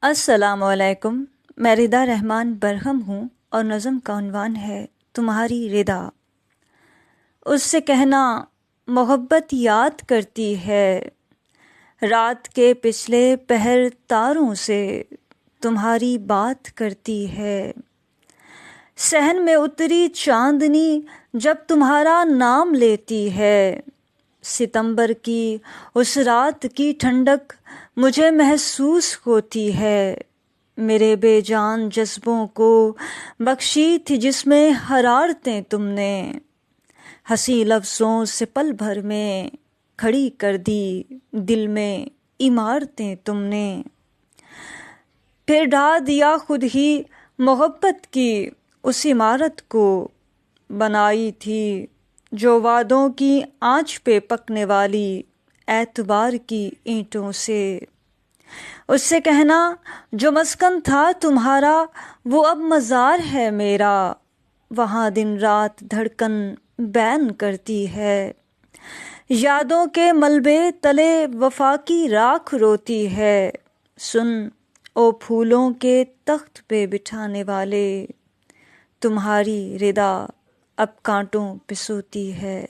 السلام علیکم۔ میں ردا رحمان برہم ہوں اور نظم کا عنوان ہے تمہاری ردا۔ اس سے کہنا محبت یاد کرتی ہے، رات کے پچھلے پہر تاروں سے تمہاری بات کرتی ہے۔ صحن میں اتری چاندنی جب تمہارا نام لیتی ہے، ستمبر کی اس رات کی ٹھنڈک مجھے محسوس ہوتی ہے۔ میرے بے جان جذبوں کو بخشی تھی جس میں حرارتیں تم نے، ہنسی لفظوں سے پل بھر میں کھڑی کر دی دل میں عمارتیں تم نے۔ پھر ڈھا دیا خود ہی محبت کی اس عمارت کو، بنائی تھی جو وعدوں کی آنچ پہ پکنے والی اعتبار کی اینٹوں سے۔ اس سے کہنا جو مسکن تھا تمہارا وہ اب مزار ہے میرا، وہاں دن رات دھڑکن بین کرتی ہے۔ یادوں کے ملبے تلے وفا کی راکھ روتی ہے، سن او پھولوں کے تخت پہ بٹھانے والے، تمہاری ردا اب کانٹوں پہ سوتی ہے۔